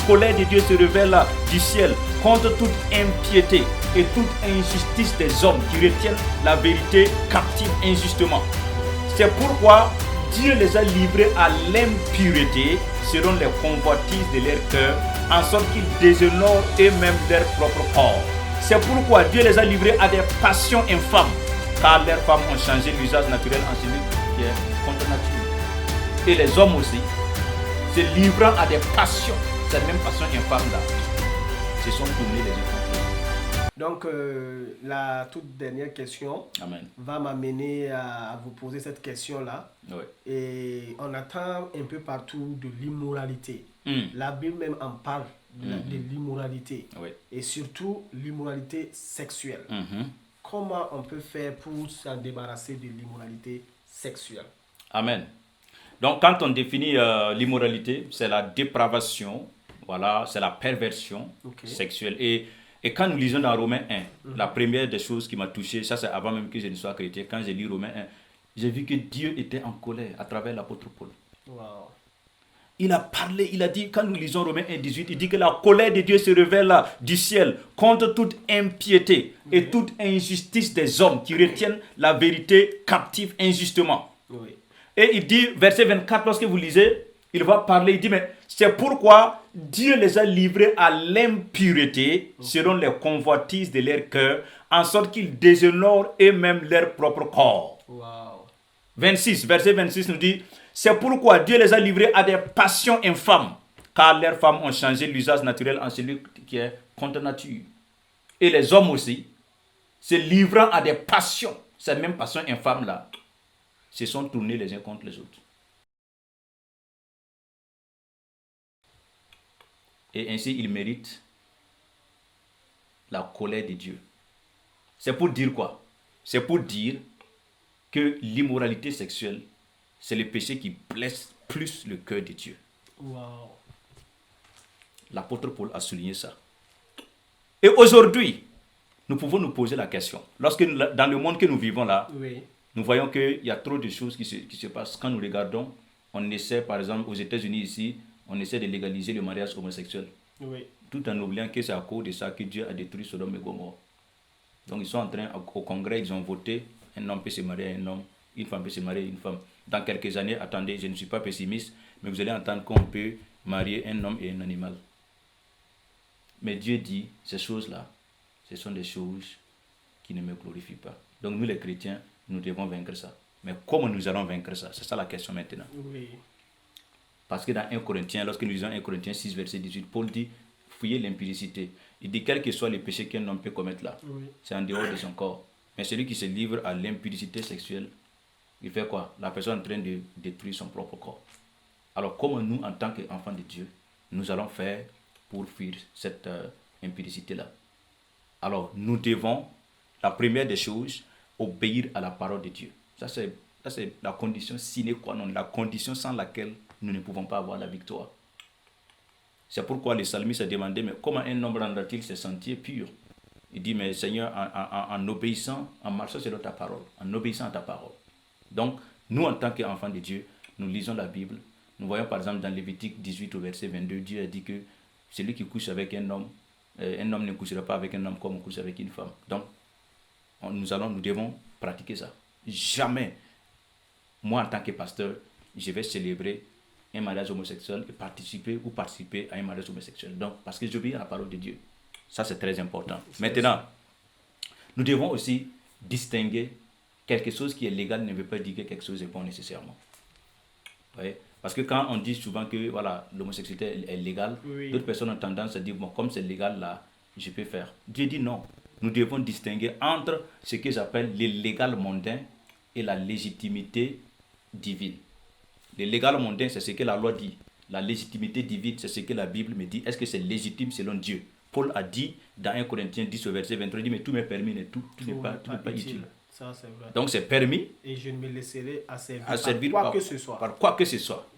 colère de Dieu se révèle du ciel contre toute impiété et toute injustice des hommes qui retiennent la vérité captive injustement. C'est pourquoi Dieu les a livrés à l'impureté selon les convoitises de leur cœur, en sorte qu'ils déshonorent eux-mêmes leur propre corps. C'est pourquoi Dieu les a livrés à des passions infâmes, car leurs femmes ont changé l'usage naturel en celui qui est contre nature. Et les hommes aussi, se livrant à des passions, ces mêmes passions infâmes-là, se sont tournés les uns contre les autres. Donc, la toute dernière question Amen. va m'amener à vous poser cette question-là. Oui. Et on attend un peu partout de l'immoralité. La Bible même en parle de l'immoralité. Oui. Et surtout l'immoralité sexuelle. Comment on peut faire pour s'en débarrasser de l'immoralité sexuelle? Amen. Donc, quand on définit l'immoralité, c'est la dépravation, voilà, c'est la perversion sexuelle. Et quand nous lisons dans Romains 1, la première des choses qui m'a touché, ça c'est avant même que je ne sois chrétien, quand j'ai lu Romains 1, j'ai vu que Dieu était en colère à travers l'apôtre Paul. Wow. Il a parlé, il a dit, quand nous lisons Romains 1, 18, il dit que la colère de Dieu se révèle du ciel contre toute impiété et toute injustice des hommes qui retiennent la vérité captive injustement. Oui. Et il dit, verset 24, lorsque vous lisez, il va parler, il dit, mais c'est pourquoi Dieu les a livrés à l'impureté selon les convoitises de leur cœur, en sorte qu'ils déshonorent eux-mêmes leur propre corps. Wow. 26, verset 26 nous dit, c'est pourquoi Dieu les a livrés à des passions infâmes, car leurs femmes ont changé l'usage naturel en celui qui est contre nature. Et les hommes aussi, se livrant à des passions, ces mêmes passions infâmes-là, se sont tournés les uns contre les autres. Et ainsi, ils méritent la colère de Dieu. C'est pour dire quoi? C'est pour dire que l'immoralité sexuelle, c'est le péché qui blesse plus le cœur de Dieu. Wow. L'apôtre Paul a souligné ça. Et aujourd'hui, nous pouvons nous poser la question. Lorsque dans le monde que nous vivons là, nous voyons qu'il y a trop de choses qui se passent. Quand nous regardons, on essaie, par exemple, aux États-Unis ici, on essaie de légaliser le mariage homosexuel. Tout en oubliant que c'est à cause de ça que Dieu a détruit Sodome et Gomorrhe. Donc ils sont en train, au Congrès, ils ont voté, un homme peut se marier à un homme, une femme peut se marier à une femme. Dans quelques années, attendez, je ne suis pas pessimiste, mais vous allez entendre qu'on peut marier un homme et un animal. Mais Dieu dit, ces choses-là, ce sont des choses qui ne me glorifient pas. Donc nous les chrétiens, nous devons vaincre ça. Mais comment nous allons vaincre ça? C'est ça la question maintenant. Parce que dans 1 Corinthiens, lorsque nous lisons 1 Corinthiens 6, verset 18, Paul dit, fuyez l'impudicité. Il dit, quel que soit le péché qu'un homme peut commettre là, c'est en dehors de son corps. Mais celui qui se livre à l'impudicité sexuelle, il fait quoi? La personne est en train de détruire son propre corps. Alors comment nous, en tant qu'enfants de Dieu, nous allons faire pour fuir cette impudicité-là? Alors nous devons, la première des choses, obéir à la parole de Dieu. Ça c'est la condition sine qua non, la condition sans laquelle nous ne pouvons pas avoir la victoire. C'est pourquoi le psalmiste a demandé, mais comment un homme rendra-t-il ses sentiers purs? Il dit, mais Seigneur, en obéissant, en marchant selon ta parole, en obéissant à ta parole. Donc, nous, en tant qu'enfants de Dieu, nous lisons la Bible. Nous voyons par exemple dans Lévitique 18 au verset 22, Dieu a dit que celui qui couche avec un homme ne couchera pas avec un homme comme on couche avec une femme. Donc, nous devons pratiquer ça. Jamais, moi en tant que pasteur, je vais célébrer un mariage homosexuel et participer à un mariage homosexuel. Donc, parce que j'obéis à la parole de Dieu. Ça, c'est très important. Maintenant, nous devons aussi distinguer quelque chose qui est légal ne veut pas dire que quelque chose est bon nécessairement. Ouais. Parce que quand on dit souvent que voilà, l'homosexualité est légale, d'autres personnes ont tendance à dire, bon, comme c'est légal là, je peux faire. Dieu dit non. Nous devons distinguer entre ce que j'appelle le légal mondain et la légitimité divine. Le légal mondain, c'est ce que la loi dit. La légitimité divine, c'est ce que la Bible me dit. Est-ce que c'est légitime selon Dieu? Paul a dit dans 1 Corinthiens 10 au verset 23, il dit, mais tout m'est permis, mais tout n'est pas utile. Ça, c'est vrai. Donc c'est permis. Et je ne me laisserai asservir par quoi que ce soit.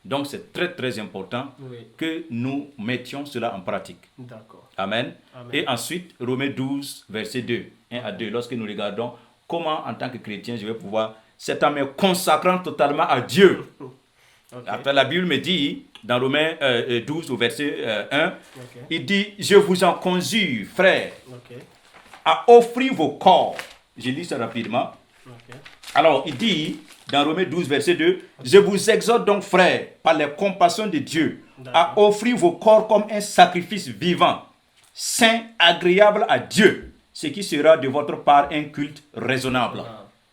Donc c'est très très important que nous mettions cela en pratique. D'accord. Amen. Et ensuite, Romains 12, verset 2, 1 à 2, lorsque nous regardons comment en tant que chrétien je vais pouvoir, c'est en me consacrant totalement à Dieu. Après la Bible me dit, dans Romains 12 au verset 1, il dit, je vous en conjure, frères, à offrir vos corps. Je lis ça rapidement. Alors, il dit, dans Romains 12, verset 2, je vous exhorte donc, frères, par les compassions de Dieu, à offrir vos corps comme un sacrifice vivant, saint, agréable à Dieu, ce qui sera de votre part un culte raisonnable.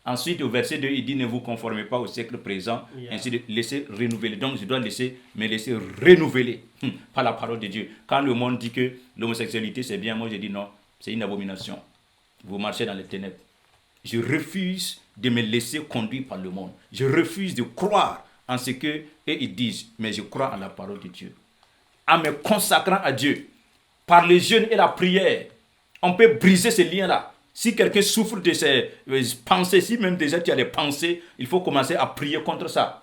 Ensuite, au verset 2, il dit, ne vous conformez pas au siècle présent, ainsi de laisser renouveler. Donc, je dois me laisser renouveler par la parole de Dieu. Quand le monde dit que l'homosexualité c'est bien, moi je dis non, c'est une abomination. Vous marchez dans les ténèbres. Je refuse de me laisser conduire par le monde. Je refuse de croire en ce que ils disent, mais je crois en la parole de Dieu. En me consacrant à Dieu, par le jeûne et la prière, on peut briser ces liens-là. Si quelqu'un souffre de ses pensées, si même déjà tu as des pensées, il faut commencer à prier contre ça.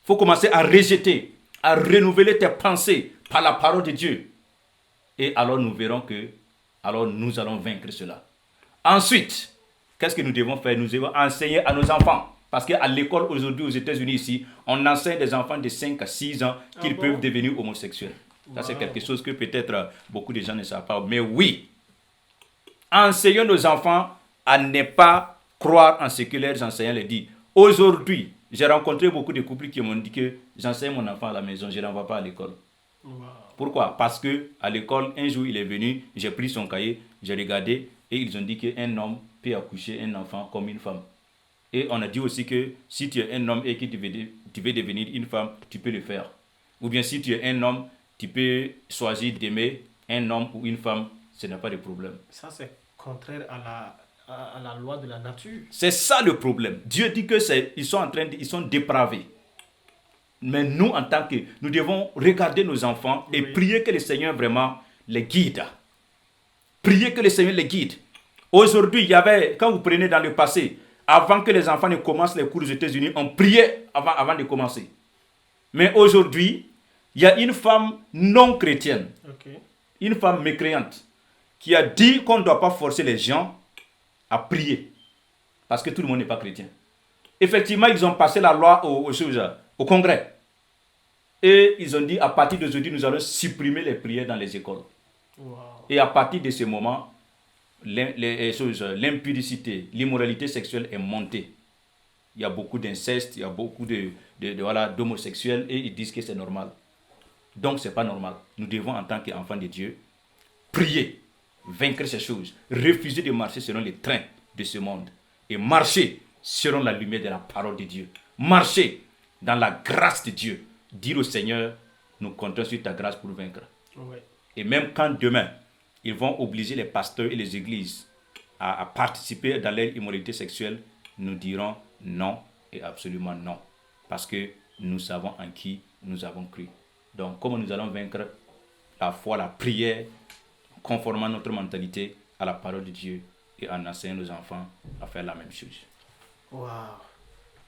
Il faut commencer à rejeter, à renouveler tes pensées par la parole de Dieu. Et alors nous verrons que, alors nous allons vaincre cela. Ensuite, qu'est-ce que nous devons faire? Nous devons enseigner à nos enfants. Parce qu'à l'école aujourd'hui aux États-Unis ici, on enseigne des enfants de 5 à 6 ans qu'ils peuvent devenir homosexuels. Ça c'est quelque chose que peut-être beaucoup de gens ne savent pas. Mais oui, enseignons nos enfants à ne pas croire en ce que leurs enseignants les disent. Aujourd'hui, j'ai rencontré beaucoup de couples qui m'ont dit que j'enseigne mon enfant à la maison, je ne l'envoie pas à l'école. Pourquoi? Parce qu'à l'école, un jour il est venu, j'ai pris son cahier, j'ai regardé et ils ont dit qu'un homme peut accoucher un enfant comme une femme. Et on a dit aussi que si tu es un homme et que tu veux devenir une femme, tu peux le faire. Ou bien si tu es un homme, tu peux choisir d'aimer un homme ou une femme, ce n'est pas de problème. Ça c'est contraire à la loi de la nature. C'est ça le problème. Dieu dit que ils sont dépravés. Mais nous, en tant que, nous devons regarder nos enfants et prier que le Seigneur vraiment les guide. Prier que le Seigneur les guide. Aujourd'hui, il y avait, quand vous prenez dans le passé, avant que les enfants ne commencent les cours aux États-Unis, on priait avant de commencer. Mais aujourd'hui, il y a une femme non chrétienne, une femme mécréante, qui a dit qu'on ne doit pas forcer les gens à prier. Parce que tout le monde n'est pas chrétien. Effectivement, ils ont passé la loi au Congrès. Et ils ont dit, à partir d'aujourd'hui, nous allons supprimer les prières dans les écoles. Et à partir de ce moment, l'impudicité, l'immoralité sexuelle est montée. Il y a beaucoup d'inceste, il y a beaucoup d'homosexuels et ils disent que c'est normal. Donc ce n'est pas normal. Nous devons, en tant qu'enfants de Dieu, prier, vaincre ces choses, refuser de marcher selon les trains de ce monde et marcher selon la lumière de la parole de Dieu. Marcher dans la grâce de Dieu. Dire au Seigneur, nous comptons sur ta grâce pour vaincre. Et même quand demain, ils vont obliger les pasteurs et les églises à participer dans leur immoralité sexuelle, nous dirons non et absolument non. Parce que nous savons en qui nous avons cru. Donc, comment nous allons vaincre la foi, la prière, conformément à notre mentalité, à la parole de Dieu et en enseignant nos enfants à faire la même chose. Waouh!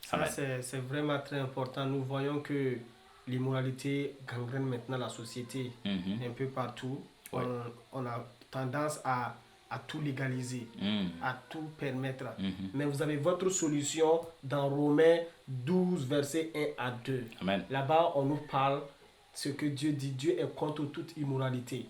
Ça, c'est vraiment très important. Nous voyons que l'immoralité gangrène maintenant la société un peu partout. On a tendance à tout légaliser, à tout permettre. Mais vous avez votre solution dans Romains 12, versets 1 à 2. Amen. Là-bas, on nous parle ce que Dieu dit. Dieu est contre toute immoralité.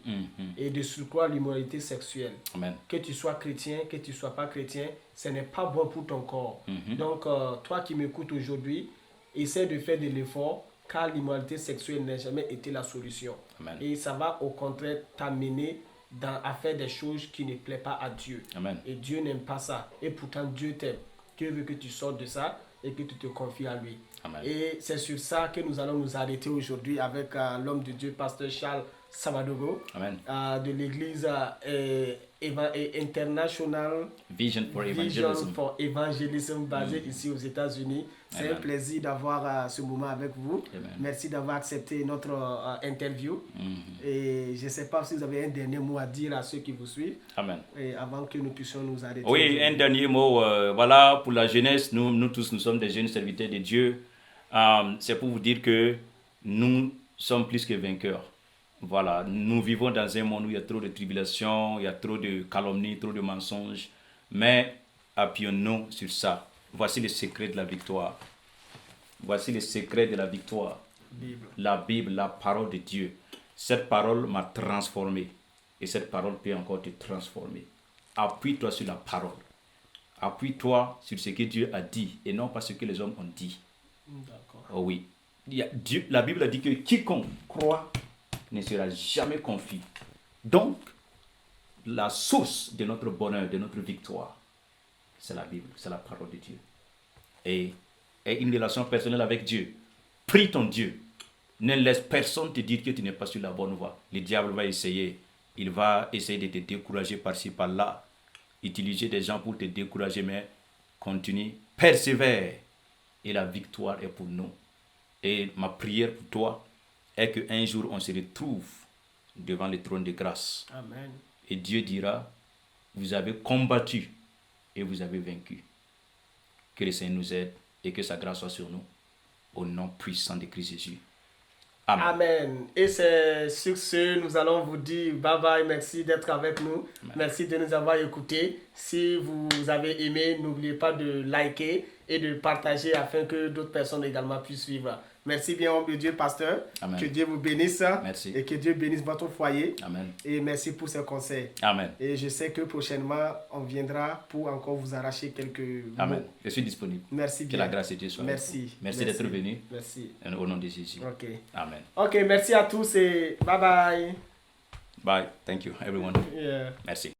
Et de surcroît l'immoralité sexuelle. Amen. Que tu sois chrétien, que tu ne sois pas chrétien, ce n'est pas bon pour ton corps. Donc, toi qui m'écoutes aujourd'hui, essaie de faire de l'effort, car l'immoralité sexuelle n'a jamais été la solution. Amen. Et ça va au contraire t'amener à faire des choses qui ne plaisent pas à Dieu. Amen. Et Dieu n'aime pas ça. Et pourtant, Dieu t'aime. Dieu veut que tu sortes de ça et que tu te confies à lui. Amen. Et c'est sur ça que nous allons nous arrêter aujourd'hui avec l'homme de Dieu, pasteur Charles Samadogo, de l'église International Vision for Evangelism basée ici aux États-Unis. C'est un plaisir d'avoir ce moment avec vous. Amen. Merci d'avoir accepté notre interview. Et je ne sais pas si vous avez un dernier mot à dire à ceux qui vous suivent. Amen. Et avant que nous puissions nous arrêter. Oui, un dernier mot. Voilà, pour la jeunesse, nous tous, nous sommes des jeunes serviteurs de Dieu. C'est pour vous dire que nous sommes plus que vainqueurs. Voilà, nous vivons dans un monde où il y a trop de tribulations, il y a trop de calomnies, trop de mensonges. Mais appuyons-nous sur ça. Voici le secret de la victoire. Voici le secret de la victoire. La Bible, la parole de Dieu. Cette parole m'a transformé. Et cette parole peut encore te transformer. Appuie-toi sur la parole. Appuie-toi sur ce que Dieu a dit et non pas ce que les hommes ont dit. D'accord. Oh oui. La Bible a dit que quiconque croit ne sera jamais confus. Donc, la source de notre bonheur, de notre victoire, c'est la Bible, c'est la parole de Dieu. Et une relation personnelle avec Dieu. Prie ton Dieu. Ne laisse personne te dire que tu n'es pas sur la bonne voie. Le diable va essayer. Il va essayer de te décourager par-ci, par-là. Utiliser des gens pour te décourager, mais continue, persévère. Et la victoire est pour nous. Et ma prière pour toi est qu'un jour on se retrouve devant le trône de grâce. Amen. Et Dieu dira, vous avez combattu et vous avez vaincu. Que le Seigneur nous aide et que sa grâce soit sur nous. Au nom puissant de Christ Jésus. Amen. Amen. Et c'est sur ce, nous allons vous dire bye bye. Merci d'être avec nous. Amen. Merci de nous avoir écoutés. Si vous avez aimé, n'oubliez pas de liker et de partager afin que d'autres personnes également puissent suivre. Merci bien, homme de Dieu, pasteur. Amen. Que Dieu vous bénisse. Merci. Et que Dieu bénisse votre foyer. Amen. Et merci pour ces conseils. Amen. Et je sais que prochainement, on viendra pour encore vous arracher quelques Amen. mots. Je suis disponible. Merci bien. Que la grâce de Dieu soit avec vous. Merci d'être venu. Merci. Au nom de Jésus. Ok. Amen. Ok, merci à tous et bye bye. Bye. Thank you, everyone. Yeah. Merci.